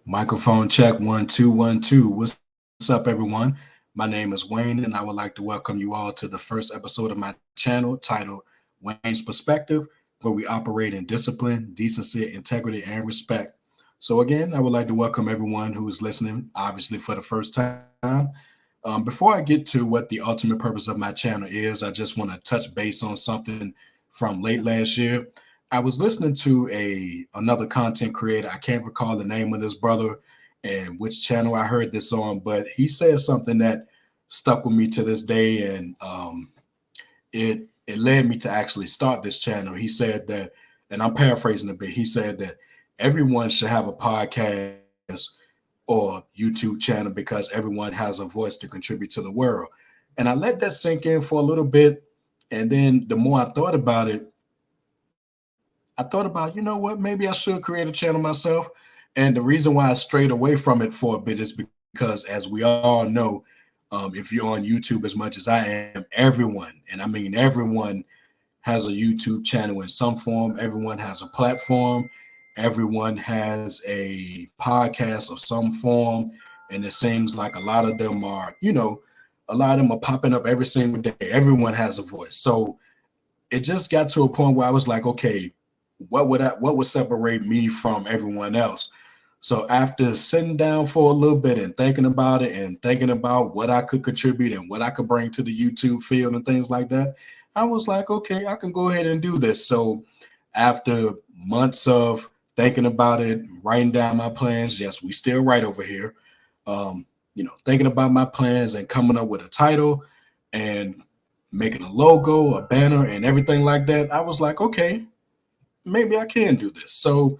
Microphone check 1 2 1 2. What's up, everyone? My name is Wayne, and I would like to welcome you all to the first episode of my channel titled Wayne's Perspective, where we operate in discipline, decency, integrity, and respect. So, again, I would like to welcome everyone who is listening, obviously, for the first time. Before I get to what the ultimate purpose of my channel is, I just want to touch base on something from late last year. I was listening to a another content creator. I can't recall the name of this brother and which channel I heard this on, but he said something that stuck with me to this day, and it led me to actually start this channel. He said that, and I'm paraphrasing a bit. He said that everyone should have a podcast or YouTube channel because everyone has a voice to contribute to the world. And I let that sink in for a little bit, and then the more I thought about it, you know what, maybe I should create a channel myself. And the reason why I strayed away from it for a bit is because, as we all know, if you're on YouTube as much as I am, everyone, and I mean everyone, has a YouTube channel in some form. Everyone has a platform. Everyone has a podcast of some form. And it seems like a lot of them are, a lot of them are popping up every single day. Everyone has a voice. So it just got to a point where I was like, okay, what would separate me from everyone else? So after sitting down for a little bit and thinking about it and thinking about what I could contribute and what I could bring to the YouTube field and things like that, I was like, okay, I can go ahead and do this. So after months of thinking about it, writing down my plans, yes, we still write over here. Thinking about my plans and coming up with a title and making a logo, a banner, and everything like that, I was like, okay, maybe I can do this. So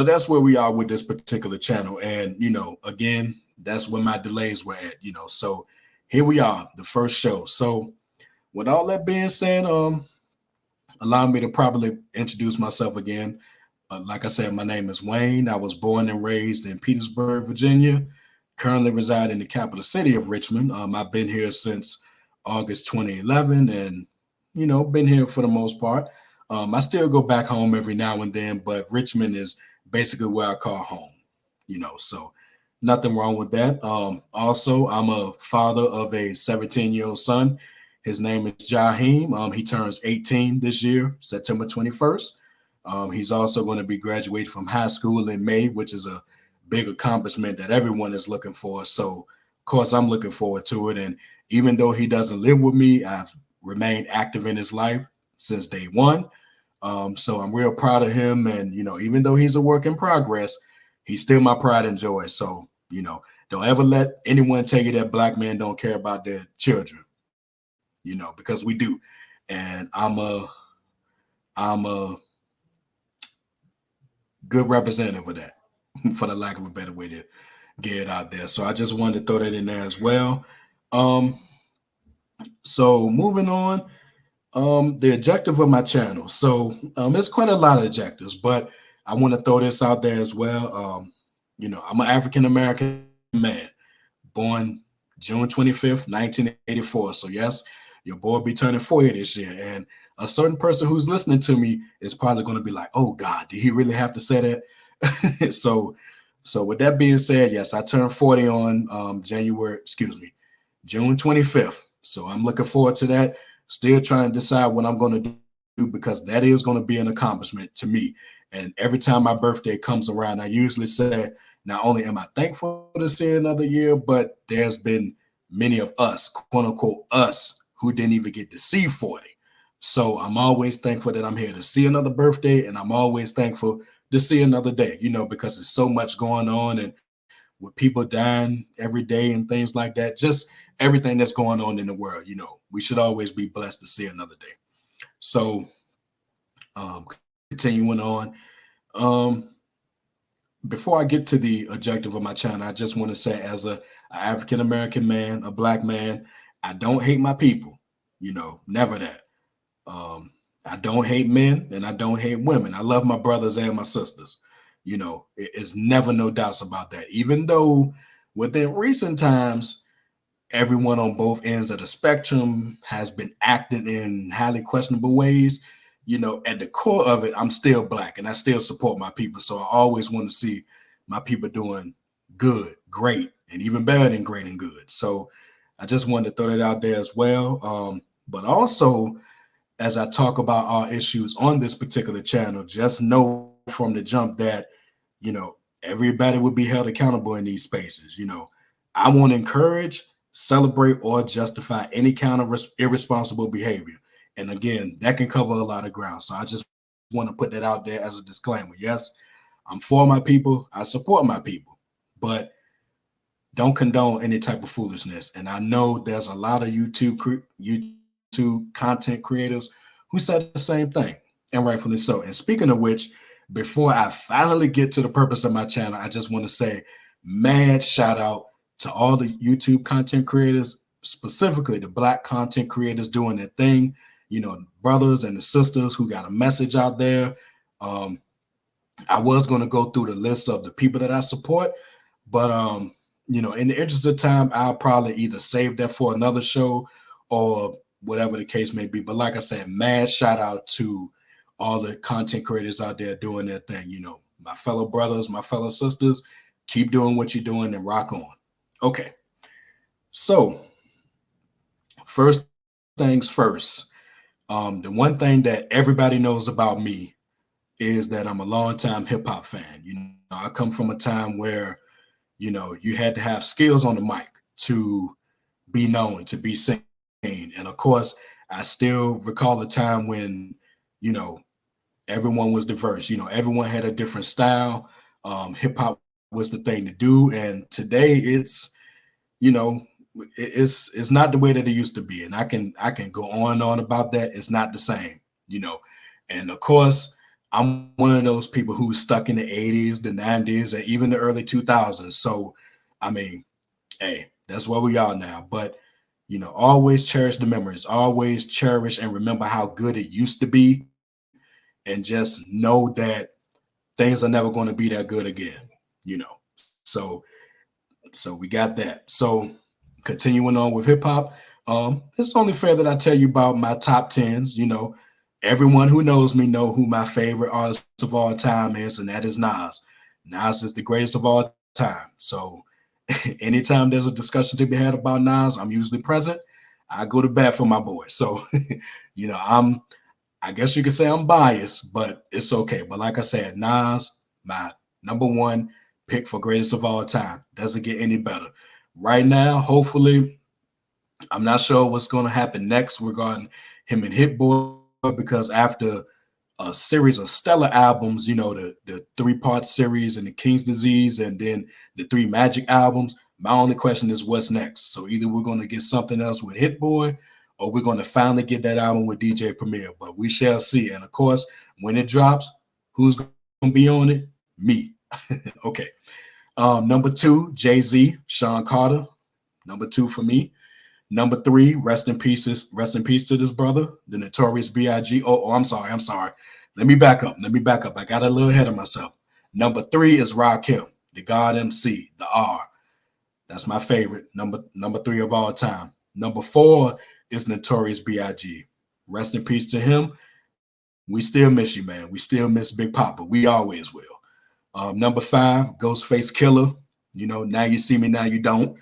that's where we are with this particular channel. And, again, that's where my delays were at. So here we are, the first show. So with all that being said, allow me to properly introduce myself again. Like I said, my name is Wayne. I was born and raised in Petersburg, Virginia. Currently reside in the capital city of Richmond. I've been here since August 2011, and been here for the most part. I still go back home every now and then, but Richmond is basically where I call home. So nothing wrong with that. Also, I'm a father of a 17-year-old son. His name is Jaheem. He turns 18 this year, September 21st. He's also going to be graduating from high school in May, which is a big accomplishment that everyone is looking for. So, of course, I'm looking forward to it. And even though he doesn't live with me, I've remained active in his life since day one. So I'm real proud of him. And, even though he's a work in progress, he's still my pride and joy. So, don't ever let anyone tell you that black men don't care about their children, because we do. And I'm a good representative of that, for the lack of a better way to get it out there. So I just wanted to throw that in there as well. Um, so moving on, the objective of my channel. So there's quite a lot of objectives, but I want to throw this out there as well. I'm an African American man, born June 25th, 1984. So yes, your boy be turning 40 this year. And a certain person who's listening to me is probably going to be like, oh God, did he really have to say that? So with that being said, yes, I turned 40 on June 25th. So I'm looking forward to that. Still trying to decide what I'm going to do because that is going to be an accomplishment to me. And every time my birthday comes around, I usually say, not only am I thankful to see another year, but there's been many of us, quote unquote, us, who didn't even get to see 40. So I'm always thankful that I'm here to see another birthday, and I'm always thankful to see another day, because there's so much going on, and with people dying every day and things like that, just everything that's going on in the world, we should always be blessed to see another day. So, continuing on, um, before I get to the objective of my channel, I just want to say, as a African American man, a black man, I don't hate my people, never that. I don't hate men and I don't hate women. I love my brothers and my sisters. It's never no doubts about that. Even though within recent times, everyone on both ends of the spectrum has been acting in highly questionable ways. At the core of it, I'm still black and I still support my people. So I always want to see my people doing good, great, and even better than great and good. So I just wanted to throw that out there as well. But also, as I talk about our issues on this particular channel, just know from the jump that, you know, everybody will be held accountable in these spaces. You know, I won't encourage, celebrate, or justify any kind of irresponsible behavior. And again, that can cover a lot of ground. So I just want to put that out there as a disclaimer. Yes, I'm for my people, I support my people, but don't condone any type of foolishness. And I know there's a lot of YouTube content creators who say the same thing, and rightfully so. And speaking of which, before I finally get to the purpose of my channel, I just want to say mad shout out to all the YouTube content creators, specifically the Black content creators doing their thing. You know, brothers and the sisters who got a message out there. Um, I was going to go through the list of the people that I support, but you know, in the interest of time, I'll probably either save that for another show or whatever the case may be. But like I said, mad shout out to all the content creators out there doing their thing. You know, my fellow brothers, my fellow sisters, keep doing what you're doing and rock on. Okay, so first things first. The one thing that everybody knows about me is that I'm a longtime hip hop fan. You know, I come from a time where, you know, you had to have skills on the mic to be known, to be seen. And of course, I still recall a time when, you know, everyone was diverse. You know, everyone had a different style. Hip hop was the thing to do. And today you know, it's not the way that it used to be. And I can go on about that. It's not the same, you know. And of course, I'm one of those people who's stuck in the 80s, the 90s, and even the early 2000s. So, I mean, hey, that's where we are now. But, you know, always cherish the memories, always cherish and remember how good it used to be. And just know that things are never going to be that good again, you know. So we got that. So continuing on with hip hop, it's only fair that I tell you about my top tens. You know, everyone who knows me know who my favorite artist of all time is, and that is Nas. Nas is the greatest of all time. So anytime there's a discussion to be had about Nas, I'm usually present. I go to bat for my boy. So you know, I guess you could say I'm biased, but it's okay. But like I said, Nas, my number one pick for greatest of all time. Doesn't get any better. Right now, hopefully, I'm not sure what's going to happen next regarding him and Hit Boy because after a series of stellar albums, you know, the three-part series and the King's Disease and then the three Magic albums, my only question is what's next. So either we're going to get something else with Hit Boy or we're going to finally get that album with DJ Premier, but we shall see. And of course, when it drops, who's going to be on it? Me. Okay. Number two, Jay-Z, Sean Carter. Number two for me. Number three, rest in peace to this brother, the Notorious B.I.G. I'm sorry. Let me back up. I got a little ahead of myself. Number three is Rakim, the God MC, the R. That's my favorite. Number three of all time. Number four is Notorious B.I.G. Rest in peace to him. We still miss you, man. We still miss Big Papa. We always will. Number five, Ghostface Killer. You know, now you see me, now you don't.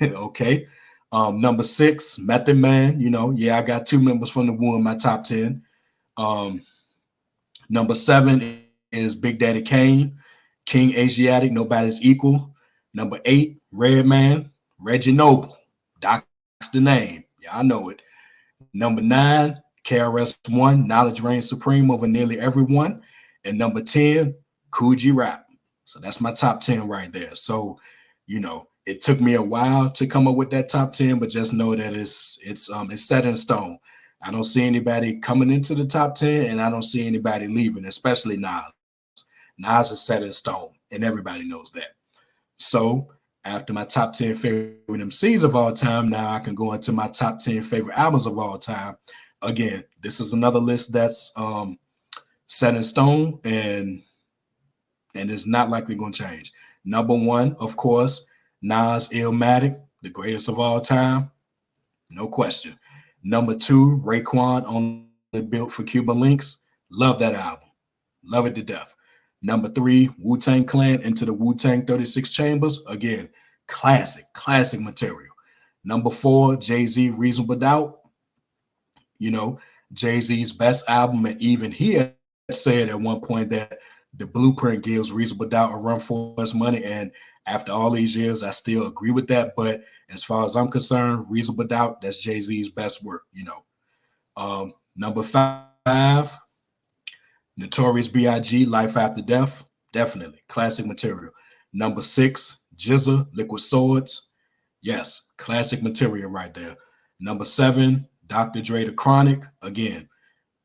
Okay. Number six, Method Man. You know, yeah, I got two members from the Wu in my top 10. Um, Number seven is Big Daddy Kane, King Asiatic, Nobody's Equal. Number eight, Redman, Reggie Noble. Doc's the name. Yeah, I know it. Number nine, KRS-One, Knowledge Reigns Supreme over nearly everyone. And number 10, Coogee Rap. So that's my top 10 right there. So, you know, it took me a while to come up with that top 10, but just know that it's set in stone. I don't see anybody coming into the top 10, and I don't see anybody leaving, especially Nas. Nas is set in stone, and everybody knows that. So after my top 10 favorite MCs of all time, now I can go into my top 10 favorite albums of all time. Again, this is another list that's set in stone and it's not likely going to change. Number one, of course, Nas Illmatic, the greatest of all time, no question. Number two, Raekwon, only built for Cuban Links. Love that album. Love it to death. Number three, Wu-Tang Clan, Into the Wu-Tang 36 Chambers. Again, classic material. Number four, Jay-Z, Reasonable Doubt. You know, Jay-Z's best album, and even he had said at one point that the blueprint gives Reasonable Doubt a run for its money. And after all these years, I still agree with that. But as far as I'm concerned, Reasonable Doubt, that's Jay-Z's best work, you know. Number five, Notorious B.I.G., Life After Death. Definitely classic material. Number six, Jizza, Liquid Swords. Yes, classic material right there. Number seven, Dr. Dre, The Chronic. Again,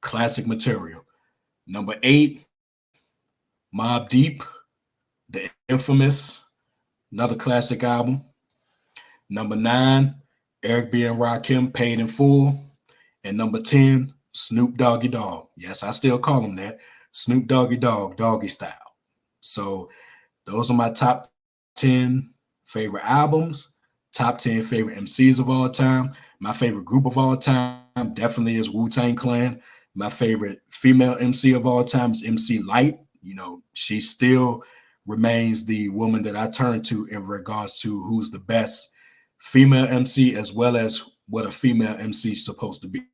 classic material. Number eight, Mobb Deep, The Infamous, another classic album. Number nine, Eric B. and Rakim, Paid in Full. And number 10, Snoop Doggy Dogg. Yes, I still call him that. Snoop Doggy Dogg, Doggy Style. So those are my top 10 favorite albums, top 10 favorite MCs of all time. My favorite group of all time definitely is Wu-Tang Clan. My favorite female MC of all time is MC Light. You know, she still remains the woman that I turn to in regards to who's the best female MC, as well as what a female MC is supposed to be.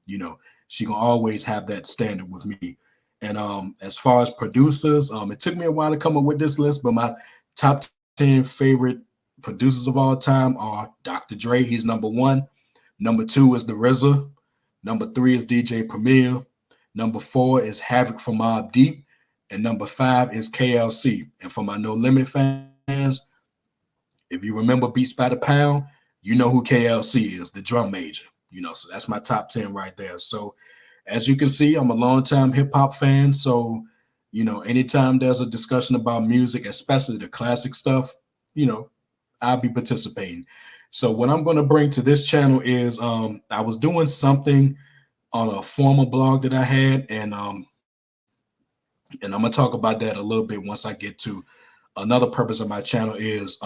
You know, she gonna always have that standard with me. And as far as producers, it took me a while to come up with this list, but my top 10 favorite producers of all time are Dr. Dre. He's number one. Number two is the RZA. Number three is DJ Premier. Number four is Havoc from Mobb Deep. And number five is KLC. And for my No Limit fans, if you remember Beats by the Pound, you know who KLC is, the drum major. You know, so that's my top 10 right there. So as you can see, I'm a longtime hip hop fan. So, you know, anytime there's a discussion about music, especially the classic stuff, you know, I'll be participating. So what I'm going to bring to this channel is I was doing something on a former blog that I had, and I'm gonna talk about that a little bit once I get to another purpose of my channel is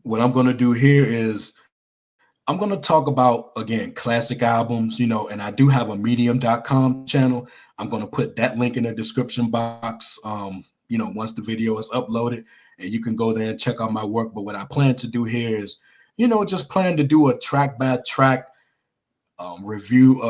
what I'm gonna do here is I'm going to talk about, again, classic albums, you know, and I do have a medium.com channel. I'm going to put that link in the description box, you know, once the video is uploaded, and you can go there and check out my work. But what I plan to do here is, you know, just plan to do a track by track review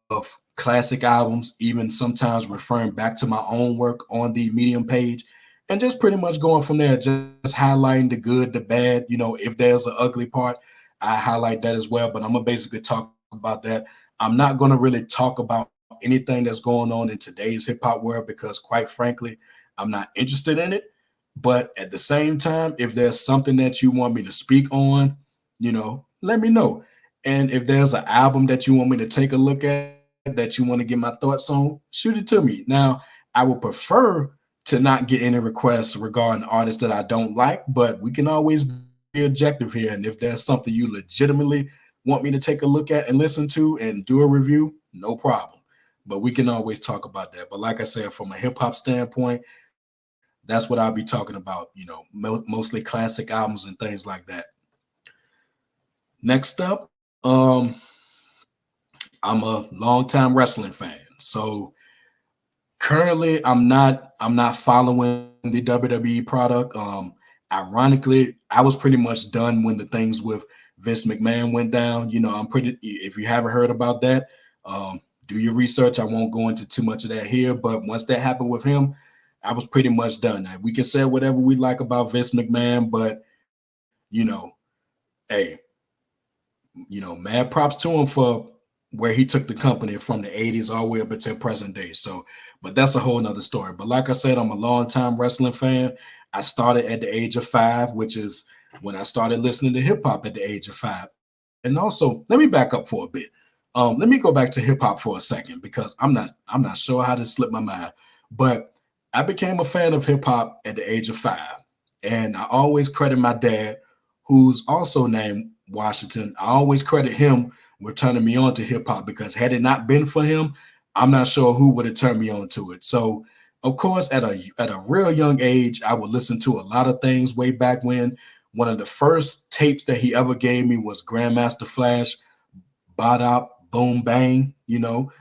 of classic albums, even sometimes referring back to my own work on the Medium page, and just pretty much going from there, just highlighting the good, the bad, you know, if there's an ugly part, I highlight that as well, but I'm gonna basically talk about that. I'm not gonna really talk about anything that's going on in today's hip hop world because, quite frankly, I'm not interested in it. But at the same time, if there's something that you want me to speak on, you know, let me know. And if there's an album that you want me to take a look at that you want to get my thoughts on, shoot it to me. Now, I would prefer to not get any requests regarding artists that I don't like, but we can always be objective here. And if there's something you legitimately want me to take a look at and listen to and do a review, no problem. But we can always talk about that. But like I said, from a hip hop standpoint, that's what I'll be talking about, you know, mostly classic albums and things like that. Next up, I'm a longtime wrestling fan. So currently I'm not following the WWE product. Ironically, I was pretty much done when the things with Vince McMahon went down. You know, if you haven't heard about that, do your research. I won't go into too much of that here, but once that happened with him, I was pretty much done. Now, we can say whatever we like about Vince McMahon, but you know, hey, you know, mad props to him for where he took the company from the 80s all the way up until present day. So, but that's a whole nother story. But like I said, I'm a longtime wrestling fan. I started at the age of 5, which is when I started listening to hip hop at the age of 5. And also, let me back up for a bit. Let me go back to hip hop for a second because I'm not sure how to slip my mind. But I became a fan of hip hop at the age of 5. And I always credit my dad, who's also named Washington. I always credit him with turning me on to hip hop because had it not been for him, I'm not sure who would have turned me on to it. So, of course, at a real young age, I would listen to a lot of things way back when. One of the first tapes that he ever gave me was Grandmaster Flash, Bada Boom Bang. You know,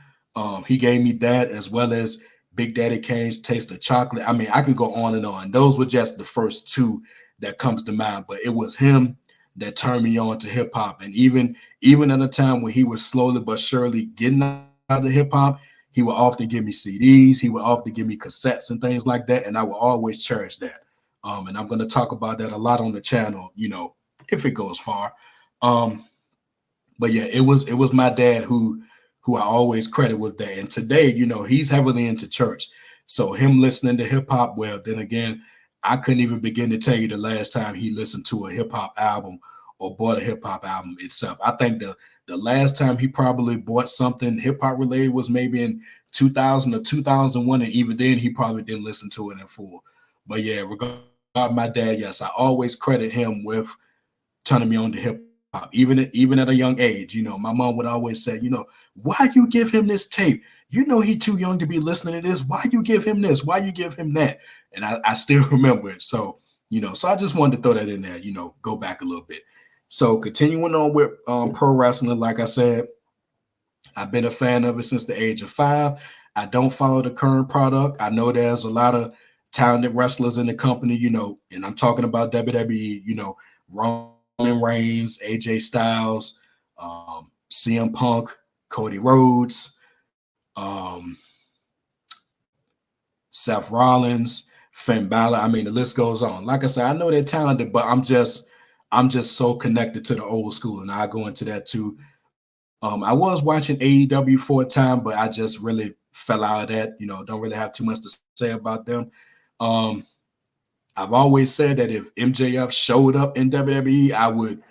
he gave me that as well as Big Daddy Kane's Taste of Chocolate. I mean, I could go on and on. Those were just the first two that comes to mind, but it was him that turned me on to hip hop. And even at a time when he was slowly but surely getting out of hip hop, he would often give me CDs, he would often give me cassettes and things like that, and I will always cherish that. And I'm going to talk about that a lot on the channel, if it goes far. But yeah, it was my dad who I always credit with that. And today, he's heavily into church. So him listening to hip hop, well, then again, I couldn't even begin to tell you the last time he listened to a hip hop album or bought a hip hop album itself. I think the last time he probably bought something hip hop related was maybe in 2000 or 2001, and even then he probably didn't listen to it in full. But yeah, regarding my dad, yes, I always credit him with turning me on to hip hop, even at a young age. My mom would always say, why you give him this tape? He too young to be listening to this. Why you give him this? Why you give him that? And I still remember it. So, so I just wanted to throw that in there, go back a little bit. So continuing on with pro wrestling, like I said, I've been a fan of it since the age of 5. I don't follow the current product. I know there's a lot of talented wrestlers in the company, and I'm talking about WWE, Roman Reigns, AJ Styles, CM Punk, Cody Rhodes, Seth Rollins, Finn Balor. I mean, the list goes on. Like I said, I know they're talented, but I'm just so connected to the old school, and I'll go into that too. I was watching AEW for a time, but I just really fell out of that. Don't really have too much to say about them. I've always said that if MJF showed up in WWE, I would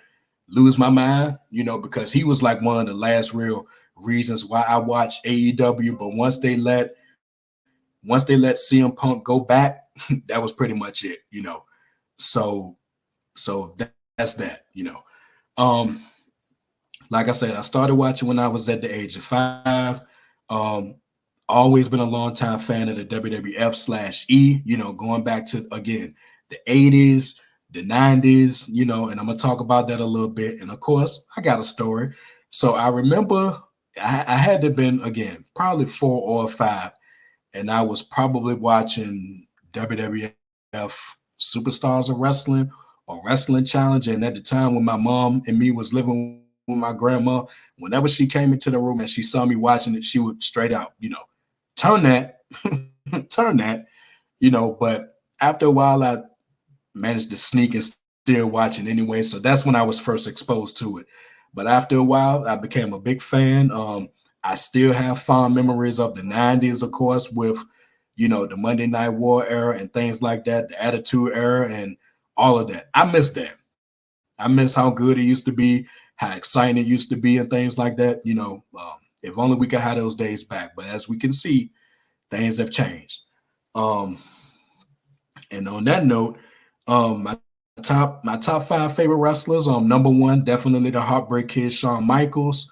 lose my mind, because he was like one of the last real reasons why I watched AEW. But once they let CM Punk go back, that was pretty much it, So that's that, Like I said, I started watching when I was at the age of 5. Always been a long time fan of the WWF/E, going back to, again, the 80s, the 90s, and I'm going to talk about that a little bit. And of course, I got a story. So I remember I had to have been, again, probably 4 or 5, and I was probably watching WWF Superstars of Wrestling or Wrestling Challenge. And at the time when my mom and me was living with my grandma, whenever she came into the room and she saw me watching it, she would straight out, turn that, turn that, but after a while, I managed to sneak and still watch it anyway. So that's when I was first exposed to it. But after a while, I became a big fan. I still have fond memories of the 90s, of course, with, the Monday Night War era and things like that, the Attitude Era and all of that. I miss that. I miss how good it used to be, how exciting it used to be and things like that. If only we could have those days back. But as we can see, things have changed. And on that note, my top 5 favorite wrestlers. Number 1, definitely the Heartbreak Kid, Shawn Michaels.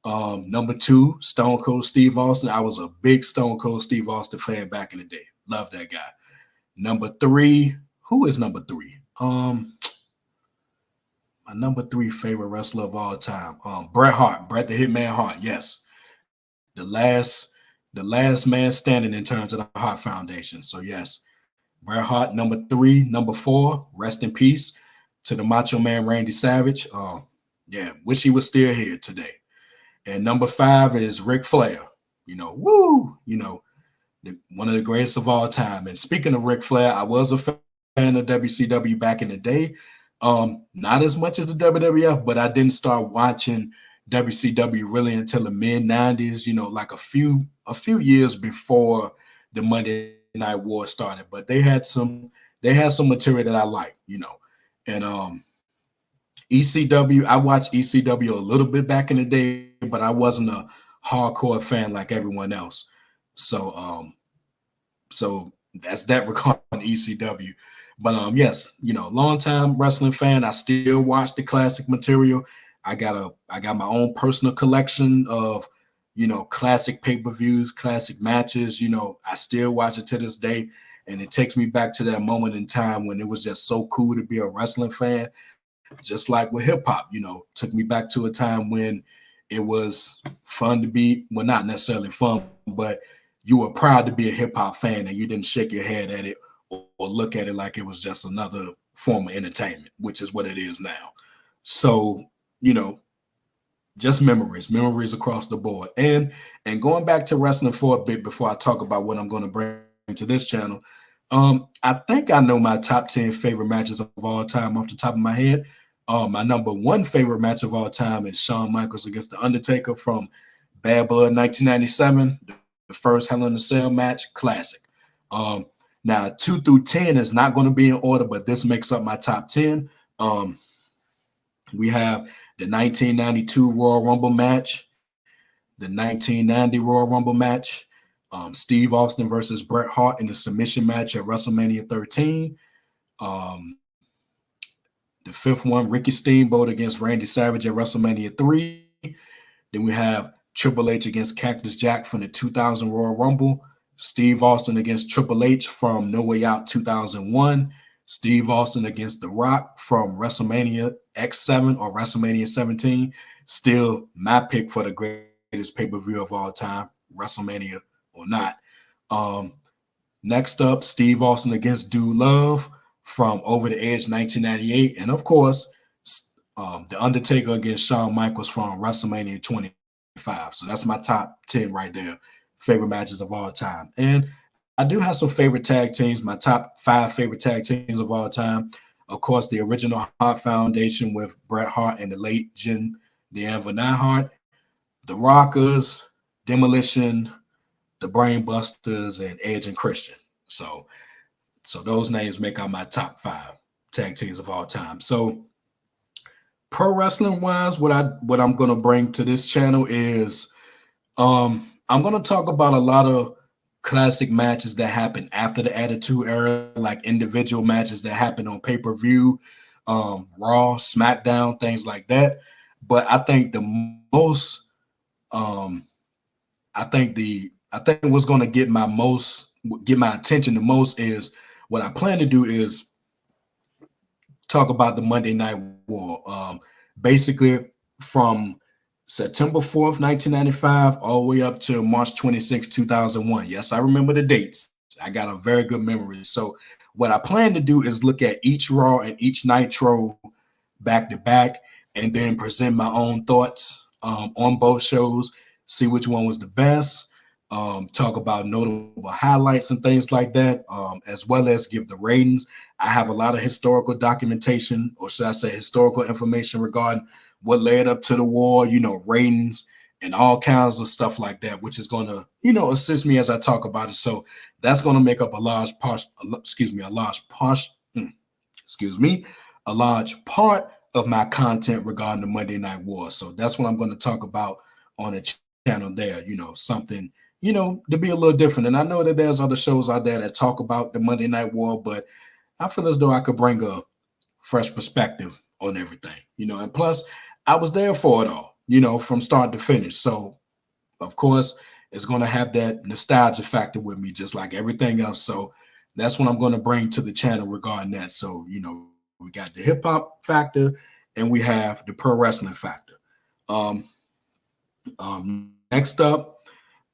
Number 2, Stone Cold Steve Austin. I was a big Stone Cold Steve Austin fan back in the day. Love that guy. Number 3, who is number 3? My number 3 favorite wrestler of all time, Bret Hart, Bret the Hitman Hart. Yes, the last man standing in terms of the Hart Foundation. So yes, Bret Hart, number 3. Number 4, rest in peace to the Macho Man Randy Savage. Wish he was still here today. And number 5 is Ric Flair. One of the greatest of all time. And speaking of Ric Flair, I was a fan of WCW back in the day. Not as much as the WWF, but I didn't start watching WCW really until the mid 90s, like a few years before the Monday Night War started. But they had some material that I like, And ECW, I watched ECW a little bit back in the day, but I wasn't a hardcore fan like everyone else. So that's that regarding ECW. But yes, long time wrestling fan. I still watch the classic material. I got my own personal collection of classic pay-per-views, classic matches. I still watch it to this day, and it takes me back to that moment in time when it was just so cool to be a wrestling fan. Just like with hip hop, took me back to a time when it was fun to be, well, not necessarily fun, but you were proud to be a hip hop fan and you didn't shake your head at it or look at it like it was just another form of entertainment, which is what it is now. So, you know, just memories across the board. And going back to wrestling for a bit before I talk about what I'm going to bring to this channel. I think I know my top 10 favorite matches of all time off the top of my head. My number one favorite match of all time is Shawn Michaels against The Undertaker from Bad Blood 1997, the first Hell in a Cell match, classic. Um, Now, 2 through 10 is not going to be in order, but this makes up my top 10. We have the 1992 Royal Rumble match, the 1990 Royal Rumble match, Steve Austin versus Bret Hart in the submission match at WrestleMania 13. Um, the fifth one, Ricky Steamboat against Randy Savage at WrestleMania 3. Then we have Triple H against Cactus Jack from the 2000 Royal Rumble. Steve Austin against Triple H from No Way Out 2001. Steve Austin against The Rock from WrestleMania X7 or WrestleMania 17. Still my pick for the greatest pay-per-view of all time, WrestleMania or not. Next up, Steve Austin against Dude Love from Over the Edge 1998. And of course, The Undertaker against Shawn Michaels from WrestleMania 25. So that's my top 10 right there, favorite matches of all time. And I do have some favorite tag teams, my top 5 favorite tag teams of all time. Of course, the original Hart Foundation with Bret Hart and the late Jim the Anvil Neidhart, the Rockers, Demolition, the Brain Busters, and Edge and Christian. So those names make out my top 5 tag teams of all time. So pro wrestling wise, what I'm gonna bring to this channel is I'm gonna talk about a lot of classic matches that happened after the Attitude Era, like individual matches that happened on pay-per-view, Raw, SmackDown, things like that. But I think the most I think what's going to get my attention the most is what I plan to do is talk about the Monday Night War. Basically from September 4th, 1995, all the way up to March 26, 2001. Yes, I remember the dates. I got a very good memory. So what I plan to do is look at each Raw and each Nitro back to back and then present my own thoughts on both shows, see which one was the best, talk about notable highlights and things like that, as well as give the ratings. I have a lot of historical documentation, or should I say historical information regarding what led up to the war, ratings and all kinds of stuff like that, which is going to, assist me as I talk about it. So that's going to make up a large part, a large part of my content regarding the Monday Night War. So that's what I'm going to talk about on the channel there, something, to be a little different. And I know that there's other shows out there that talk about the Monday Night War, but I feel as though I could bring a fresh perspective on everything, and plus I was there for it all, from start to finish. So of course it's going to have that nostalgia factor with me, just like everything else. So that's what I'm going to bring to the channel regarding that. So, we got the hip hop factor and we have the pro wrestling factor. Next up,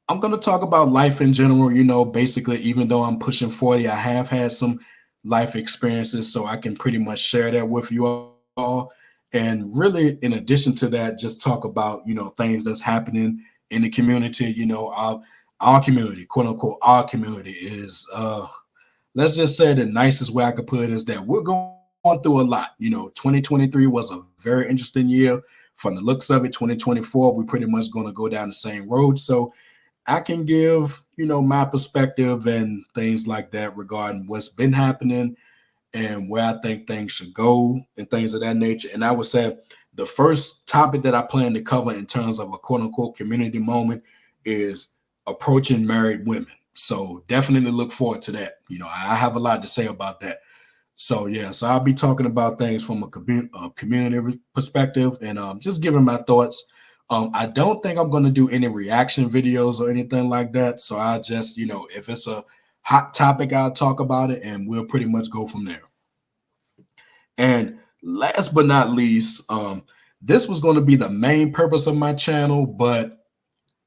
I'm going to talk about life in general. Basically, even though I'm pushing 40, I have had some life experiences, so I can pretty much share that with you all. And really, in addition to that, just talk about, things that's happening in the community. Our community, quote unquote, our community is, let's just say the nicest way I could put it is that we're going through a lot. 2023 was a very interesting year. From the looks of it, 2024, we're pretty much going to go down the same road. So I can give, my perspective and things like that regarding what's been happening and where I think things should go and things of that nature. And I would say the first topic that I plan to cover in terms of a quote unquote community moment is approaching married women. So definitely look forward to that. I have a lot to say about that. So yeah, so I'll be talking about things from a community perspective and just giving my thoughts. I don't think I'm going to do any reaction videos or anything like that. So I just, if it's a hot topic, I'll talk about it and we'll pretty much go from there. And last but not least, this was going to be the main purpose of my channel, but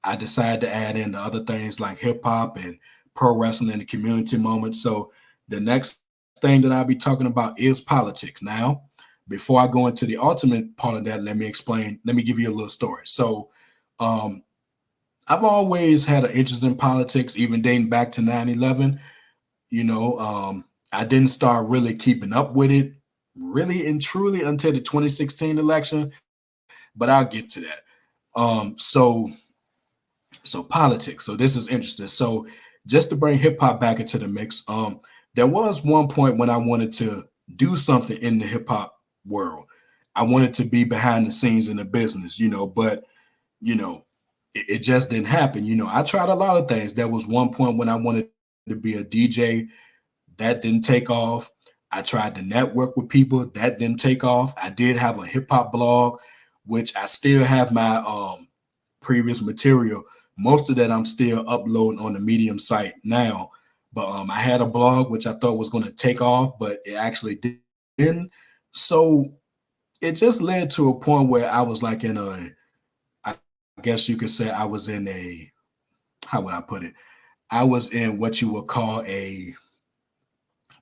I decided to add in the other things like hip hop and pro wrestling and the community moment. So the next thing that I'll be talking about is politics. Now, before I go into the ultimate part of that, let me explain. Let me give you a little story. So, um, I've always had an interest in politics, even dating back to 9/11. You know, I didn't start really keeping up with it really and truly until the 2016 election, but I'll get to that. So politics. So this is interesting. So just to bring hip hop back into the mix, there was one point when I wanted to do something in the hip hop world. I wanted to be behind the scenes in the business, but you know, it just didn't happen. I tried a lot of things. There was one point when I wanted to be a DJ that didn't take off. I tried to network with people that didn't take off. I did have a hip hop blog, which I still have my previous material. Most of that I'm still uploading on the Medium site now. But I had a blog which I thought was going to take off, but it actually didn't. So it just led to a point where I was like in a, I guess you could say I was in a, how would I put it? I was in what you would call a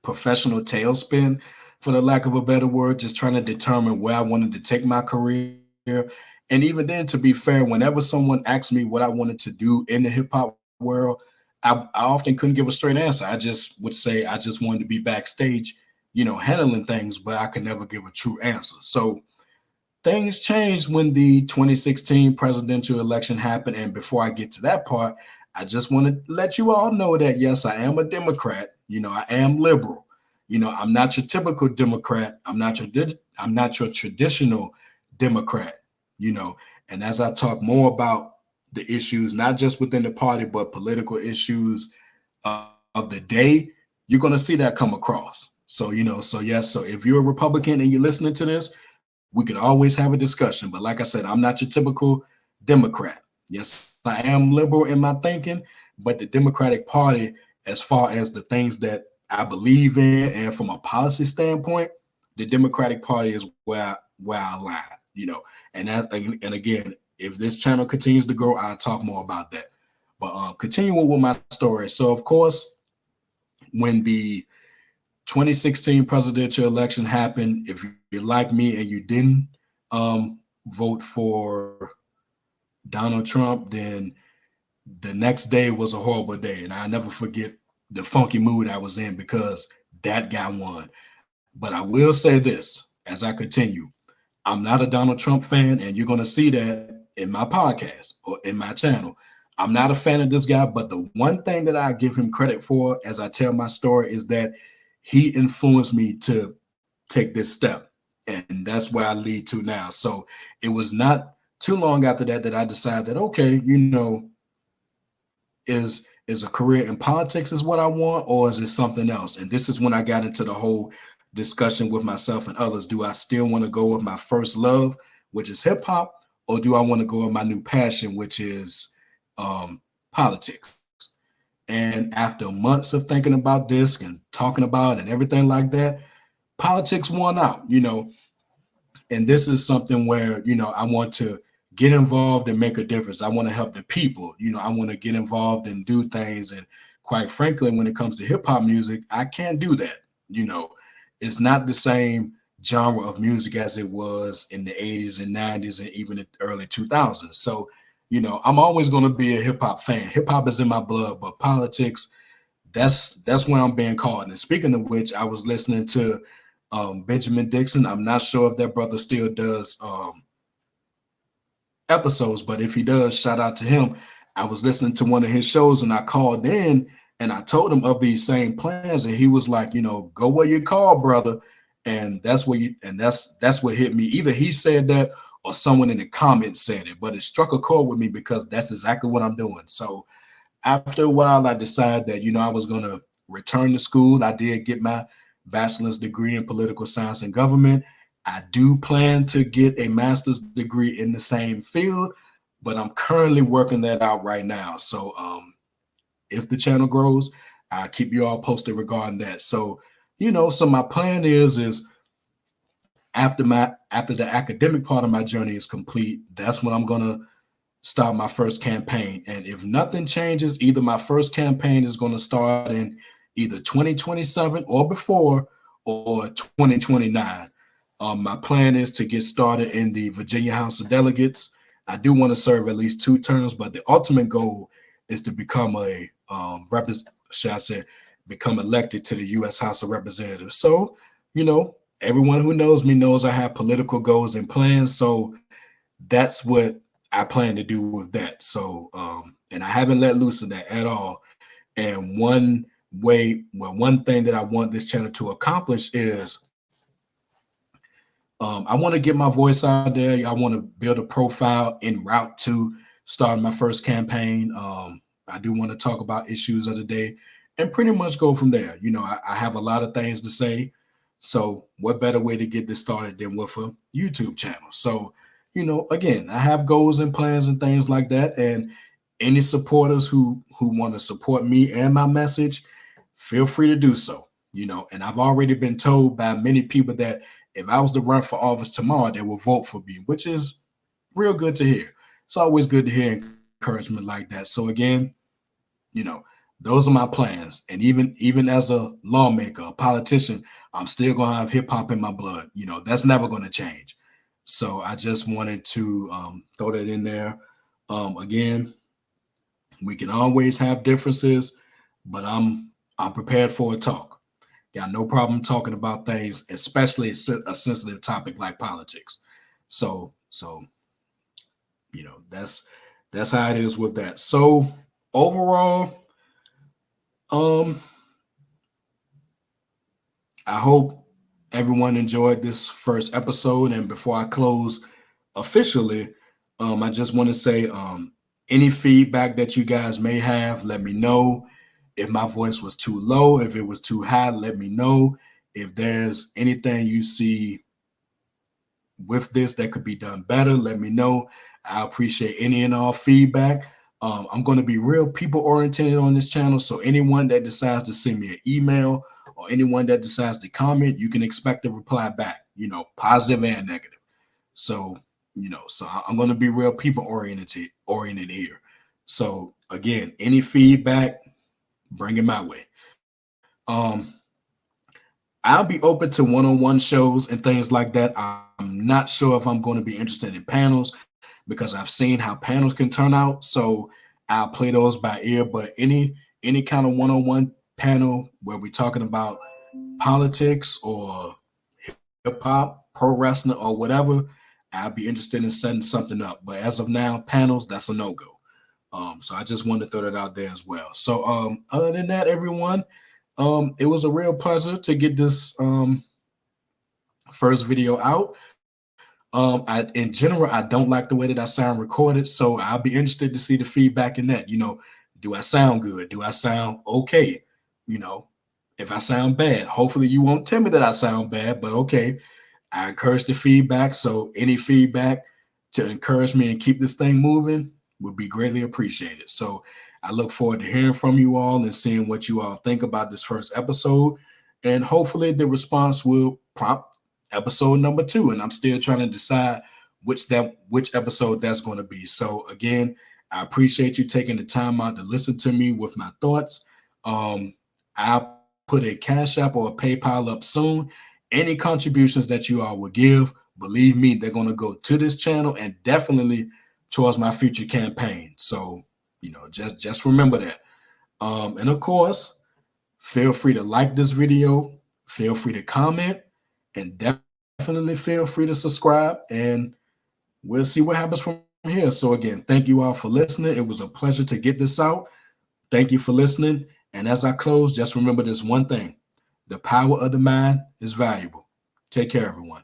professional tailspin, for the lack of a better word, just trying to determine where I wanted to take my career. And even then, to be fair, whenever someone asked me what I wanted to do in the hip hop world, I often couldn't give a straight answer. I just would say I just wanted to be backstage, handling things, but I could never give a true answer. So things changed when the 2016 presidential election happened. And before I get to that part, I just want to let you all know that yes, I am a Democrat. I am liberal. I'm not your typical Democrat. I'm not your traditional Democrat. You know, and as I talk more about the issues, not just within the party, but political issues of the day, you're going to see that come across. So yes, so if you're a Republican and you're listening to this, we could always have a discussion. But like I said, I'm not your typical Democrat. Yes, I am liberal in my thinking, but the Democratic Party, as far as the things that I believe in, and from a policy standpoint, the Democratic Party is where I lie. And again, if this channel continues to grow, I'll talk more about that. But continuing with my story. So of course, when the 2016 presidential election happened, if you're like me and you didn't vote for Donald Trump, then the next day was a horrible day. And I'll never forget the funky mood I was in because that guy won. But I will say this as I continue, I'm not a Donald Trump fan, and you're going to see that in my podcast or in my channel. I'm not a fan of this guy, but the one thing that I give him credit for as I tell my story is that he influenced me to take this step. And that's where I lead to now. So it was not too long after that I decided that, okay, is a career in politics is what I want, or is it something else? And this is when I got into the whole discussion with myself and others. Do I still want to go with my first love, which is hip hop, or do I want to go with my new passion, which is politics? And after months of thinking about this and talking about it and everything like that, politics won out. And this is something where I want to get involved and make a difference. I want to help the people. I want to get involved and do things. And quite frankly, when it comes to hip hop music, I can't do that. you know it's not the same genre of music as it was in the 80s and 90s and even the early 2000s. So I'm always going to be a hip hop fan. Hip hop is in my blood, but politics, that's where I'm being called. And speaking of which, I was listening to Benjamin Dixon. I'm not sure if that brother still does episodes, but if he does, shout out to him. I was listening to one of his shows and I called in and I told him of these same plans, and he was like, go where you call, brother. And that's what hit me. Either he said that or someone in the comments said it, but it struck a chord with me because that's exactly what I'm doing. So after a while, I decided that, I was going to return to school. I did get my bachelor's degree in political science and government. I do plan to get a master's degree in the same field, but I'm currently working that out right now. So if the channel grows, I'll keep you all posted regarding that. So, so my plan is after the academic part of my journey is complete, that's when I'm gonna start my first campaign. And if nothing changes, either my first campaign is going to start in either 2027 or before, or 2029. My plan is to get started in the Virginia House of Delegates. I do want to serve at least 2 terms, but the ultimate goal is to become a should I say, become elected to the U.S. House of Representatives. So, everyone who knows me knows I have political goals and plans. So that's what I plan to do with that. So, and I haven't let loose of that at all. And one thing that I want this channel to accomplish is I want to get my voice out there. I want to build a profile en route to starting my first campaign. I do want to talk about issues of the day and pretty much go from there. I have a lot of things to say. So what better way to get this started than with a YouTube channel? So, again, I have goals and plans and things like that. And any supporters who want to support me and my message, feel free to do so. And I've already been told by many people that if I was to run for office tomorrow, they will vote for me, which is real good to hear. It's always good to hear encouragement like that. So again, those are my plans. And even as a lawmaker, a politician, I'm still gonna have hip hop in my blood. That's never gonna change. So I just wanted to throw that in there. Again, we can always have differences, but I'm prepared for a talk. Got no problem talking about things, especially a sensitive topic like politics. So that's how it is with that. So overall, I hope everyone enjoyed this first episode. And before I close officially, I just want to say, any feedback that you guys may have, let me know. If my voice was too low, if it was too high, let me know. If there's anything you see with this that could be done better, let me know. I appreciate any and all feedback. I'm going to be real people oriented on this channel. So anyone that decides to send me an email or anyone that decides to comment, you can expect a reply back, positive and negative. So, so I'm going to be real people oriented here. So again, any feedback, bring it my way. I'll be open to one-on-one shows and things like that. I'm not sure if I'm going to be interested in panels because I've seen how panels can turn out. So I'll play those by ear. But any kind of one-on-one panel where we're talking about politics or hip hop, pro wrestling, or whatever, I'll be interested in setting something up. But as of now, panels, that's a no-go. So I just wanted to throw that out there as well. So other than that, everyone, it was a real pleasure to get this first video out. In general, I don't like the way that I sound recorded, so I'll be interested to see the feedback in that. Do I sound good? Do I sound okay? If I sound bad, hopefully you won't tell me that I sound bad, but okay. I encourage the feedback. So any feedback to encourage me and keep this thing moving would be greatly appreciated. So I look forward to hearing from you all and seeing what you all think about this first episode. And hopefully the response will prompt episode number 2. And I'm still trying to decide which episode that's going to be. So again, I appreciate you taking the time out to listen to me with my thoughts. I'll put a Cash App or a PayPal up soon. Any contributions that you all will give, believe me, they're going to go to this channel and definitely towards my future campaign. So, just remember that. And of course, feel free to like this video, feel free to comment, and definitely feel free to subscribe, and we'll see what happens from here. So again, thank you all for listening. It was a pleasure to get this out. Thank you for listening. And as I close, just remember this one thing. The power of the mind is valuable. Take care, everyone.